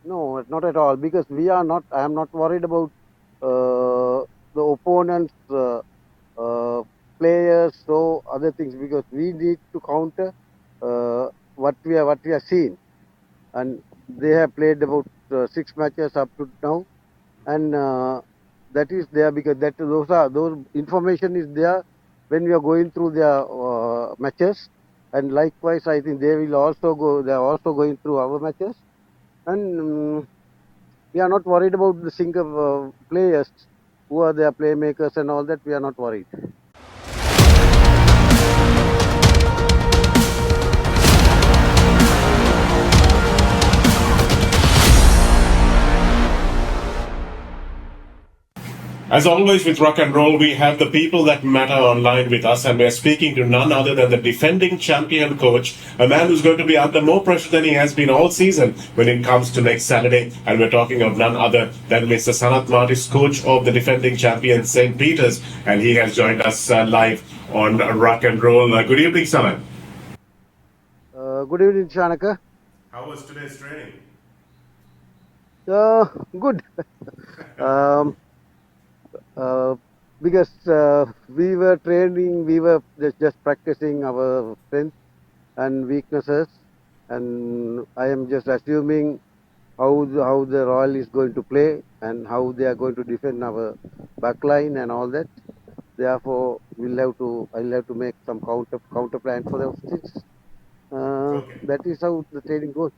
No, not at all, because I am not worried about the opponents, uh, players, so other things, because we need to counter what we have seen, and they have played about 6 matches up to now, and that is there because those information is there when we are going through their matches, and likewise I think they are also going through our matches, and we are not worried about the single players who are their playmakers and all that. We are not worried. As always with rock and roll, we have the people that matter online with us, and we're speaking to none other than the defending champion coach, a man who's going to be under more pressure than he has been all season when it comes to next Saturday. And we're talking of none other than Mr. SANATH Martis, coach of the defending champion St. Peter's, and he has joined us live on rock and roll. Good evening, Sanath. Good evening, Shanaka. How was today's training? Good. um, uh, because we were training, we were just practicing our strengths and weaknesses, and I am just assuming how the Royal is going to play and how they are going to defend our backline and all that. Therefore, I'll have to make some counter plan for those things. Okay. That is how the training goes.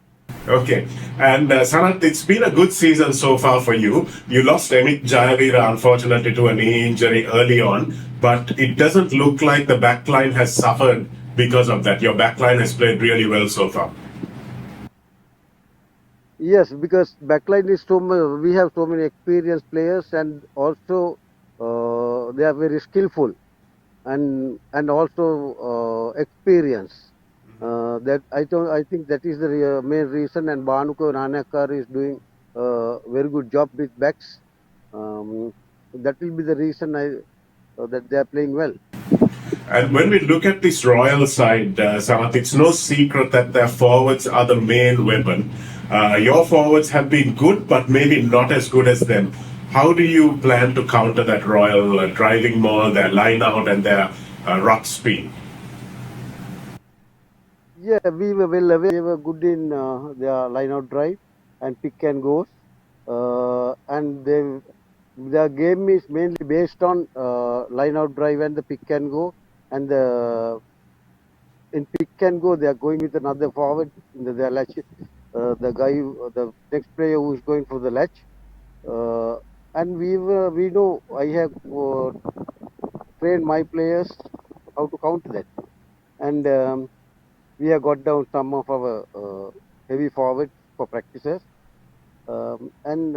Okay. And Sanath, it's been a good season so far for you. You lost Emit Jayavira, unfortunately, to a knee injury early on, but it doesn't look like the backline has suffered because of that. Your backline has played really well so far. Yes, because backline is we have so many experienced players, and also they are very skillful and also experienced. That I think that is the main reason. And Banuko Ranakar is doing a very good job with backs. That will be the reason that they are playing well. And when we look at this Royal side, Sanath, it's no secret that their forwards are the main weapon. Your forwards have been good, but maybe not as good as them. How do you plan to counter that Royal driving maul, their line out, and their ruck speed? Yeah, we were well aware. They were good in their line-out drive and pick and goes, and their game is mainly based on line-out drive and the pick and go. And in pick and go, they are going with another forward in their latch. The next player who is going for the latch. Uh, and we know I have trained my players how to counter that, and we have got down some of our heavy forwards for practices, and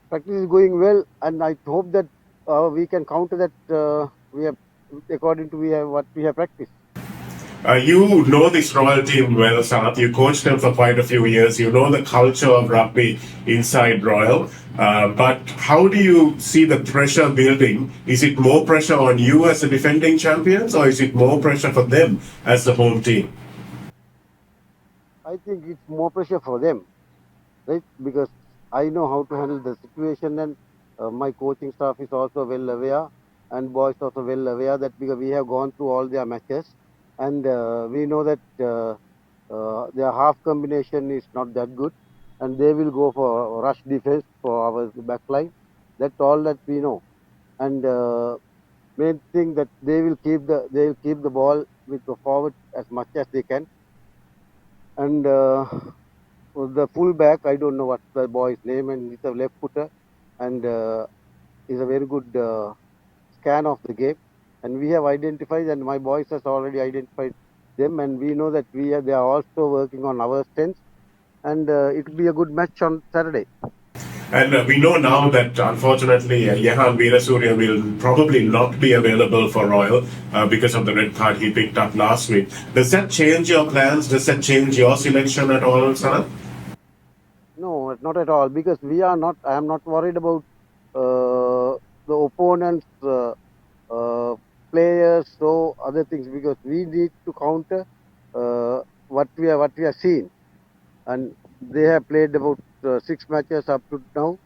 practice is going well, and I hope that we can counter that. We have according to we have what we have practiced. You know this Royal team well, Sanath. You coached them for quite a few years. You know the culture of rugby inside Royal. But how do you see the pressure building? Is it more pressure on you as the defending champions, or is it more pressure for them as the home team? I think it's more pressure for them, right? Because I know how to handle the situation, and my coaching staff is also well aware, and boys also well aware that because we have gone through all their matches, and we know that their half combination is not that good, and they will go for rush defense for our backline. That's all that we know, and main thing that they will keep the ball with the forward as much as they can, and the fullback, I don't know what's the boy's name, and he's a left footer, and is a very good scan of the game. And we have identified, and my boys has already identified them, and we know that they are also working on our strengths, and it will be a good match on Saturday. And we know now that unfortunately Jehan Veerasurya will probably not be available for Royal because of the red card he picked up last week. Does that change your plans? Does that change your selection at all, Sanath? No, not at all, because I am not worried about the opponents. Players, so other things, because we need to counter what we have seen, and they have played about 6 matches up to now,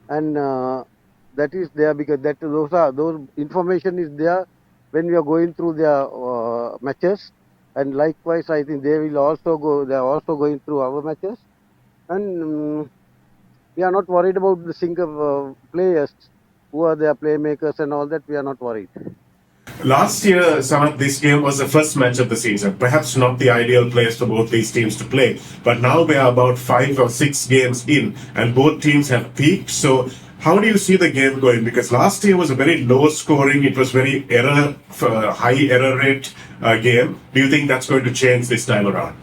and that is there because those information is there when we are going through their matches, and likewise I think they will also go. They are also going through our matches, and we are not worried about the single players who are their playmakers and all that. We are not worried. Last year, Sanath, this game was the first match of the season. Perhaps not the ideal place for both these teams to play. But now we are about 5 or 6 games in, and both teams have peaked. So, how do you see the game going? Because last year was a very low scoring, it was very high error rate game. Do you think that's going to change this time around?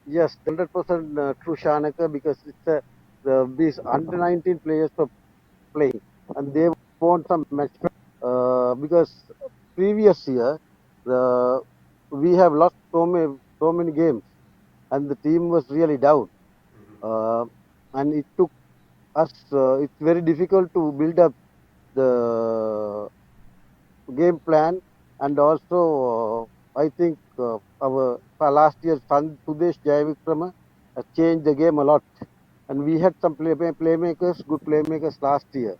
Yes, 100% true, Shanaka, because these under 19 players are playing, and they want some match because previous year the we have lost so many games, and the team was really down, uh, and it took us. It's very difficult to build up the game plan, and also I think our last year's Sudesh Jayavikrama has changed the game a lot, and we had some playmakers, good playmakers last year,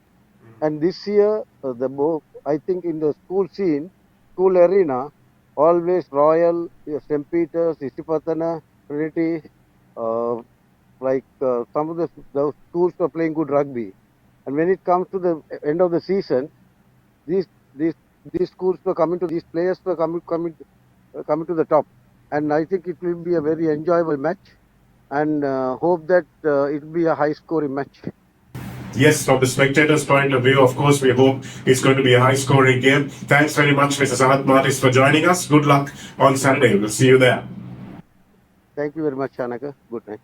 and this year I think in the school arena, always Royal, St. Peter's, Isipatana, Trinity, uh, some of those schools were playing good rugby, and when it comes to the end of the season, these these these schools were coming to these players were coming to the top, and I think it will be a very enjoyable match, and hope that it will be a high scoring match. Yes, from the spectators' point of view, of course, we hope it's going to be a high scoring game. Thanks very much, Mr. SANATH MARTIS, for joining us. Good luck on Saturday. We'll see you there. Thank you very much, Shanaka. Good night.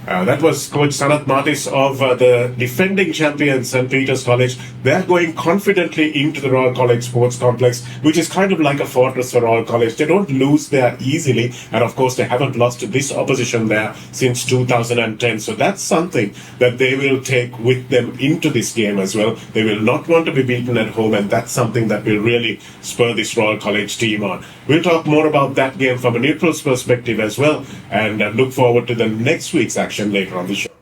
That was Coach SANATH MARTIS of the defending champion St. Peter's College. They're going confidently into the Royal College Sports Complex, which is kind of like a fortress for Royal College. They don't lose there easily, and of course, they haven't lost to this opposition there since 2010. So that's something that they will take with them into this game as well. They will not want to be beaten at home, and that's something that will really spur this Royal College team on. We'll talk more about that game from a neutral's perspective as well, and look forward to the next week's action later on the show.